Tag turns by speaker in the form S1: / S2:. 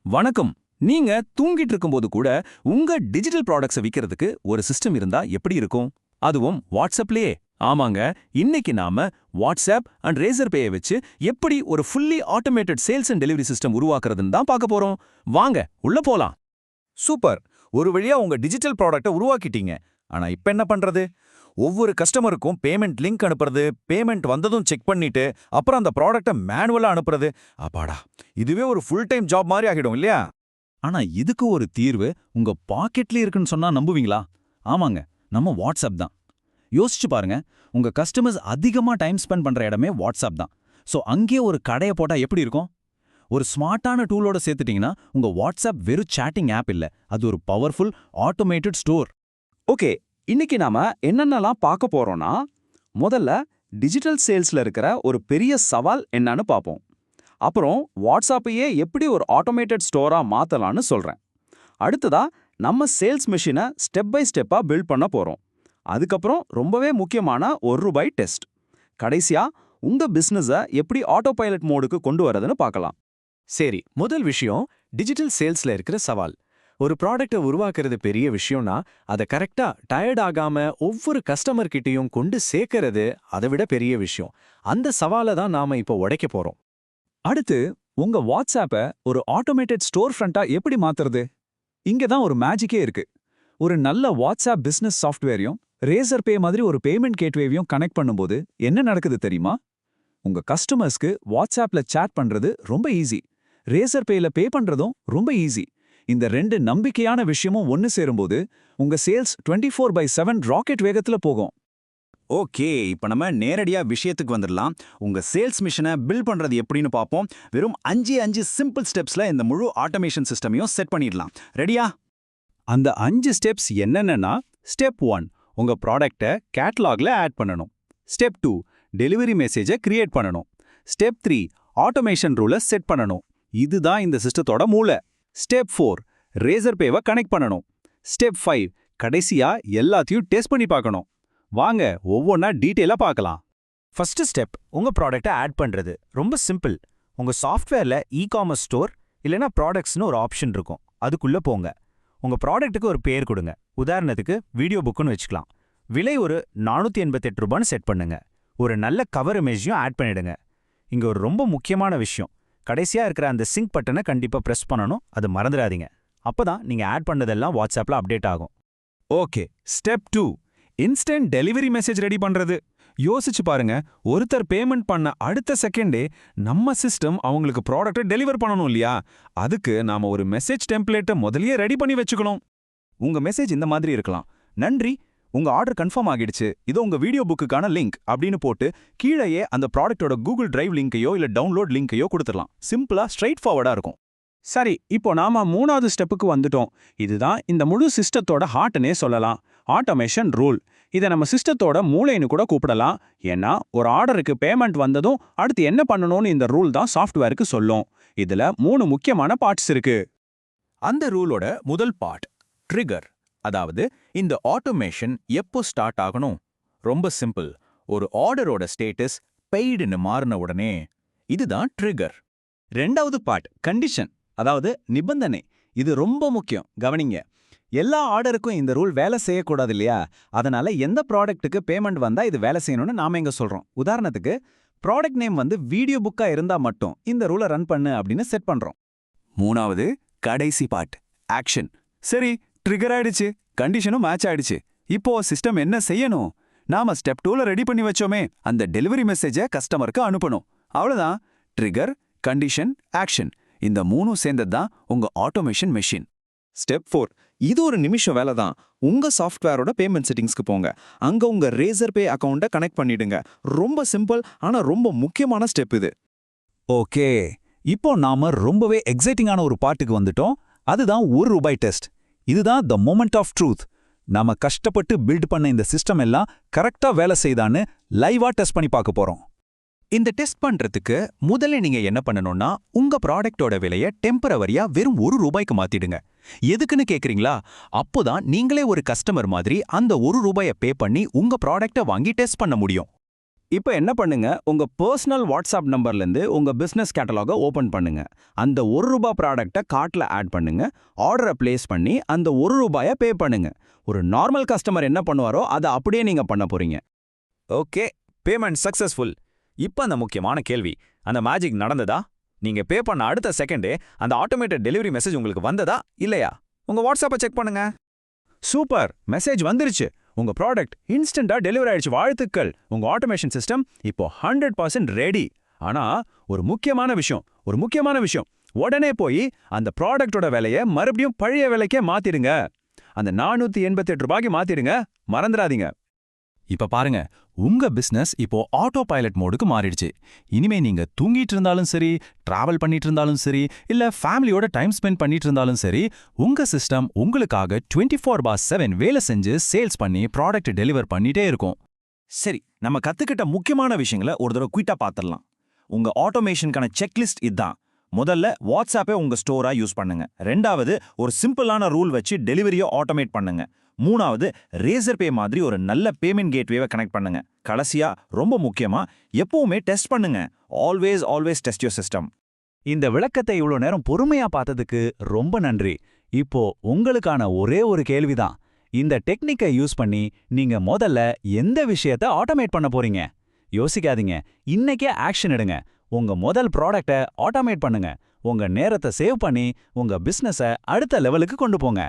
S1: வணக்கம். நீங்க தூங்கிட்டு இருக்கும்போது கூட உங்க டிஜிட்டல் ப்ராடக்ட்ஸை விக்கிறதுக்கு ஒரு சிஸ்டம் இருந்தா எப்படி இருக்கும்? அதுவும் வாட்ஸ்அப்லயே. ஆமாங்க, இன்னைக்கு நாம வாட்ஸ்அப் அண்ட் ரேசர் பேயை வச்சு எப்படி ஒரு fully automated sales and delivery system உருவாக்குறதுன்னு தான் பார்க்க போறோம். வாங்க உள்ள போலாம்.
S2: சூப்பர். ஒரு வழியா உங்க டிஜிட்டல் ப்ராடக்ட்டை உருவாக்கிட்டீங்க. ஆனா இப்ப என்ன பண்றது? ஒவ்வொரு கஸ்டமருக்கும் பேமெண்ட் லிங்க் அனுப்புறது, பேமெண்ட் வந்ததும் செக் பண்ணிட்டு அப்புறம் அந்த ப்ராடக்ட்டை மேனுவலா அனுப்புறது. அப்பாடா, இதுவே ஒரு ஃபுல் டைம் ஜாப் மாதிரி ஆகிடும் இல்லையா?
S3: ஆனா இதுக்கு ஒரு தீர்வு உங்க பாக்கெட்ல இருக்குன்னு சொன்னா நம்புவீங்களா? ஆமாங்க, நம்ம வாட்ஸ்அப் தான். யோசிச்சு பாருங்க, உங்க கஸ்டமர்ஸ் அதிகமா டைம் ஸ்பெண்ட் பண்ற இடமே வாட்ஸ்அப் தான். சோ அங்கேயே ஒரு கடையை போட்டா எப்படி இருக்கும்? ஒரு ஸ்மார்ட்டான டூலோட சேர்த்துட்டீங்கன்னா உங்க வாட்ஸ்அப் வெறும் சேட்டிங் ஆப் இல்ல, அது ஒரு பவர்ஃபுல் ஆட்டோமேட்டட் ஸ்டோர்.
S4: ஓகே, இன்னைக்கு நாம என்னென்னலாம் பார்க்க போறோம்னா, முதல்ல டிஜிட்டல் சேல்ஸ்ல இருக்கிற ஒரு பெரிய சவால் என்னன்னு பார்ப்போம். அப்புறம் வாட்ஸ்அப்பையே எப்படி ஒரு ஆட்டோமேட்டட் ஸ்டோரா மாத்தலாம்னு சொல்றேன். அடுத்ததா நம்ம சேல்ஸ் மெஷினை ஸ்டெப் பை ஸ்டெப்பா பில்ட் பண்ண போறோம். அதுக்கப்புறம் ரொம்பவே முக்கியமான ₹1 டெஸ்ட். கடைசியா உங்க பிசினஸை எப்படி ஆட்டோ பைலட் மோடுக்கு கொண்டு வரதுன்னு பார்க்கலாம்.
S5: சரி, முதல் விஷயம் டிஜிட்டல் சேல்ஸ்ல இருக்கிற சவால். ஒரு ப்ராடக்ட்டை உருவாக்குறது பெரிய விஷயம்னா அதை கரெக்டா டயர்ட் ஆகாம ஒவ்வொரு கஸ்டமர் கிட்டயும் கொண்டு சேர்க்கறது அதை விட பெரிய விஷயம். அந்த சவாலை தான் நாம இப்போ உடைக்க போறோம்.
S3: அடுத்து உங்க வாட்ஸ்அப்பை ஒரு ஆட்டோமேட்டட் ஸ்டோர் ஃப்ரண்டா எப்படி மாத்துறது? இங்க தான் ஒரு மேஜிக்கே இருக்கு. ஒரு நல்ல வாட்ஸ்அப் பிசினஸ் சாஃப்ட்வேரையும் ரேசர் பே மாதிரி ஒரு பேமெண்ட் கேட்வேவையும் கனெக்ட் பண்ணும்போது என்ன நடக்குது தெரியுமா? உங்க கஸ்டமர்ஸ்க்கு வாட்ஸ்அப்ல சேட் பண்றது ரொம்ப ஈஸி, ரேசர் பேல பே பண்றதும் ரொம்ப ஈஸி. இந்த ரெண்டு நம்பிக்கையான விஷயமும் ஒன்னு சேரும்போது உங்க சேல்ஸ் 24/7 ராக்கெட் வேகத்துல போகும்.
S2: ஓகே, இப்ப நம்ம நேரடியா விஷயத்துக்கு வந்துடலாம். உங்க சேல்ஸ் மிஷனை பில்ட் பண்றது எப்படின்னு பார்ப்போம். வெறும் 5 சிம்பிள் ஸ்டெப்ஸ்ல இந்த முழு ஆட்டோமேஷன் சிஸ்டமையும் செட் பண்ணிடலாம். ரெடியா?
S3: அந்த 5 ஸ்டெப்ஸ் என்னென்னனா, ஸ்டெப் 1 உங்க ப்ராடக்ட்டை கேட்டலாக்ல ஆட் பண்ணணும். ஸ்டெப் 2 டெலிவரி மெசேஜை கிரியேட் பண்ணணும். ஸ்டெப் 3 ஆட்டோமேஷன் ரூலை செட் பண்ணணும். இதுதான் இந்த சிஸ்டத்தோட மூளை. ஸ்டெப் 4 ரேசர் பேவை கனெக்ட் பண்ணணும். ஸ்டெப் 5 கடைசியா எல்லாத்தையும் டெஸ்ட் பண்ணி பார்க்கணும். வாங்க ஒவ்வொன்றா டீட்டெயிலா பார்க்கலாம்.
S5: ஃபர்ஸ்ட் ஸ்டெப், உங்க ப்ராடக்ட்டை ஆட் பண்றது. ரொம்ப சிம்பிள். உங்க சாஃப்ட்வேர்ல இ-காமர்ஸ் ஸ்டோர் இல்லனா ப்ராடக்ட்ஸ்னு ஒரு ஆப்ஷன் இருக்கும். அதுக்குள்ள போங்க. உங்க ப்ராடக்ட்டுக்கு ஒரு பேர் கொடுங்க. உதாரணத்துக்கு வீடியோ புக்குன்னு வச்சுக்கலாம். விலை ஒரு ₹488 செட் பண்ணுங்க. ஒரு நல்ல கவர் இமேஜையும் ஆட் பண்ணிடுங்க. இங்க ஒரு ரொம்ப முக்கியமான விஷயம், கடைசியா இருக்கிற அந்த சிங்க் பட்டனை கண்டிப்பா பிரஸ் பண்ணணும். அது மறந்துடாதீங்க. அப்பதான் நீங்க ஆட் பண்ணதெல்லாம் வாட்ஸ்அப்ல அப்டேட் ஆகும்.
S1: Okay, step 2 instant delivery message ready பண்றது. யோசிச்சு பாருங்க, ஒருத்தர் பேமெண்ட் பண்ண அடுத்த செகண்டே நம்ம சிஸ்டம் அவங்களுக்கு ப்ராடக்ட்டை டெலிவர் பண்ணணும் இல்லையா? அதுக்கு நாம ஒரு மெசேஜ் டெம்ப்ளேட்டை முதல்லயே ரெடி பண்ணி வச்சுக்கணும்.
S2: உங்க மெசேஜ் இந்த மாதிரி இருக்கலாம். நன்றி, உங்க ஆர்டர் கன்ஃபார்ம் ஆகிடுச்சு, இதோ உங்க வீடியோ புக்குக்கான லிங்க் அப்படின்னு போட்டு கீழேயே அந்த ப்ராடக்ட்டோட கூகுள் டிரைவ் லிங்கையோ இல்ல டவுன்லோட் லிங்கையோ கொடுத்துடலாம். சிம்பிளா ஸ்ட்ரைட் ஃபார்வர்டா இருக்கும்.
S4: சரி, இப்போ நாம 3வது ஸ்டெப்புக்கு வந்துட்டோம். இதுதான் இந்த முழு சிஸ்டத்தோட ஹார்ட்னே சொல்லலாம். Automation rule. இதை நம்ம சிஸ்டத்தோட மூளைன்னு கூட கூப்பிடலாம். ஏன்னா ஒரு ஆர்டருக்கு பேமெண்ட் வந்ததும் அடுத்து என்ன பண்ணணும்னு இந்த ரூல் தான் சாஃப்ட்வேருக்கு சொல்லும். இதுல 3 முக்கியமான பார்ட்ஸ் இருக்கு.
S2: அந்த ரூலோட முதல் பார்ட் ட்ரிகர். அதாவது இந்த ஆட்டோமேஷன் எப்போ ஸ்டார்ட் ஆகணும்? ரொம்ப சிம்பிள். ஒரு ஆர்டரோட ஸ்டேட்டஸ் பெய்டுன்னு மாறின உடனே. இதுதான் ட்ரிகர்.
S3: 2வது பார்ட் கண்டிஷன், அதாவது நிபந்தனை. இது ரொம்ப முக்கியம், கவனிங்க. எல்லா ஆர்டருக்கும் இந்த ரூல் வேலை செய்யக்கூடாது இல்லையா? அதனால எந்த ப்ராடக்ட்டுக்கு பேமெண்ட் வந்தா இது வேலை செய்யணும்னு நாம இங்க சொல்றோம். உதாரணத்துக்கு ப்ராடக்ட் நேம் வீடியோ புக்கா இருந்தா மட்டும் இந்த ரூலை ரன் பண்ணு அப்படின்னு செட் பண்றோம்.
S2: 3வது கடைசி பார்ட் ஆக்ஷன். சரி, ட்ரிகர் ஆயிடுச்சு, கண்டிஷனும் மேட்ச் ஆயிடுச்சு. இப்போ சிஸ்டம் என்ன செய்யணும்? நாம ஸ்டெப் 2ல ரெடி பண்ணி வச்சோமே, அந்த டெலிவரி மெசேஜை கஸ்டமருக்கு அனுப்பணும். அவ்வளவுதான். ட்ரிகர், கண்டிஷன், ஆக்ஷன், இந்த 3 சேர்ந்தது தான் உங்க ஆட்டோமேஷன் மெஷின்.
S6: ஸ்டெப் 4 இது ஒரு நிமிஷம் வேலை தான். உங்க சாஃப்ட்வேரோட பேமெண்ட் செட்டிங்ஸ்க்கு போங்க. அங்க உங்க ரேசர் பே அக்கவுண்ட்டை கனெக்ட் பண்ணிடுங்க. ரொம்ப சிம்பிள், ஆனா ரொம்ப முக்கியமான ஸ்டெப் இது.
S3: ஓகே, இப்போ நாம ரொம்பவே எக்ஸைட்டிங்கான ஒரு பார்ட்டுக்கு வந்துட்டோம். அதுதான் ₹1 டெஸ்ட். இதுதான் த மொமெண்ட் ஆஃப் ட்ரூத். நாம கஷ்டப்பட்டு பில்ட் பண்ண இந்த சிஸ்டம் எல்லாம் கரெக்டா வேலை செய்தான்னு லைவா டெஸ்ட் பண்ணி பார்க்க போறோம்.
S5: இந்த டெஸ்ட் பண்றதுக்கு முதல்ல நீங்க என்ன பண்ணணும்னா, உங்க ப்ராடக்ட்டோட விலையை டெம்பரவரியா வெறும் ₹1 மாத்திடுங்க. எதுக்குன்னு கேக்குறீங்களா? அப்போதான் நீங்களே ஒரு கஸ்டமர் மாதிரி அந்த ₹1 பே பண்ணி உங்க ப்ராடக்ட்டை வாங்கி டெஸ்ட் பண்ண முடியும்.
S4: இப்போ என்ன பண்ணுங்க, உங்க பர்சனல் வாட்ஸ்அப் நம்பர்லேருந்து உங்க பிசினஸ் கேட்டலாக ஓபன் பண்ணுங்க. அந்த ₹1 ப்ராடக்ட்டை கார்ட்ல ஆட் பண்ணுங்க. ஆர்டரை பிளேஸ் பண்ணி அந்த ₹1 பே பண்ணுங்க. ஒரு நார்மல் கஸ்டமர் என்ன பண்ணுவாரோ அதை அப்படியே நீங்க பண்ண போறீங்க.
S3: Okay, payment successful. இப்போ அந்த முக்கியமான கேள்வி, அந்த மேஜிக் நடந்ததா? நீங்க பே பண்ண அடுத்த செகண்டே அந்த ஆட்டோமேட்டட் டெலிவரி மெசேஜ் உங்களுக்கு வந்ததா இல்லையா? உங்க வாட்ஸ்அப்பை செக் பண்ணுங்க. சூப்பர், மெசேஜ் வந்துருச்சு. உங்க ப்ராடக்ட் இன்ஸ்டன்டா டெலிவரி ஆயிடுச்சு. வாழ்த்துக்கள். உங்க ஆட்டோமேஷன் சிஸ்டம் இப்போ 100% ரெடி. ஆனா ஒரு முக்கியமான விஷயம், உடனே போய் அந்த ப்ராடக்ட்டோட விலையை மறுபடியும் பழைய விலைக்கே மாத்திடுங்க. அந்த ₹488 மாத்திடுங்க, மறந்துடாதீங்க.
S1: இப்ப பாருங்க, உங்க பிசினஸ் இப்போ ஆட்டோ பைலட் மோடுக்கு மாறிடுச்சு. இனிமே நீங்க தூங்கிட்டு இருந்தாலும் சரி, டிராவல் பண்ணிட்டு இருந்தாலும் சரி, இல்ல ஃபேமிலியோட டைம் ஸ்பெண்ட் பண்ணிட்டு இருந்தாலும் சரி, உங்க சிஸ்டம் உங்களுக்காக 24/7 வேலை செஞ்சு சேல்ஸ் பண்ணி ப்ராடக்ட் டெலிவர் பண்ணிட்டே இருக்கும்.
S7: சரி, நம்ம கத்துக்கிட்ட முக்கியமான விஷயங்களை ஒரு தடவை குயிட்டா பார்த்துடலாம். உங்க ஆட்டோமேஷனுக்கான செக்லிஸ்ட் இதான். முதல்ல வாட்ஸ்அப்பை உங்க ஸ்டோரா யூஸ் பண்ணுங்க. ரெண்டாவது, ஒரு சிம்பிளான ரூல் வச்சு டெலிவரியை ஆட்டோமேட் பண்ணுங்க. மூணாவது, ரேசர் பே மாதிரி ஒரு நல்ல பேமெண்ட் கேட்வேவை கனெக்ட் பண்ணுங்க. கடைசியா, ரொம்ப முக்கியமா, எப்பவுமே டெஸ்ட் பண்ணுங்க. Always test your system.
S3: இந்த விளக்கத்தை இவ்வளோ நேரம் பொறுமையா பார்த்ததுக்கு ரொம்ப நன்றி. இப்போ உங்களுக்கான ஒரே ஒரு கேள்விதான். இந்த டெக்னிக்கை யூஸ் பண்ணி நீங்க முதல்ல எந்த விஷயத்தை ஆட்டோமேட் பண்ண போறீங்க? யோசிக்காதீங்க, இன்னைக்கே ஆக்ஷன் எடுங்க. உங்க முதல் ப்ராடக்ட்டை ஆட்டோமேட் பண்ணுங்க. உங்க நேரத்தை சேவ் பண்ணி உங்க பிசினஸை அடுத்த லெவலுக்கு கொண்டு போங்க.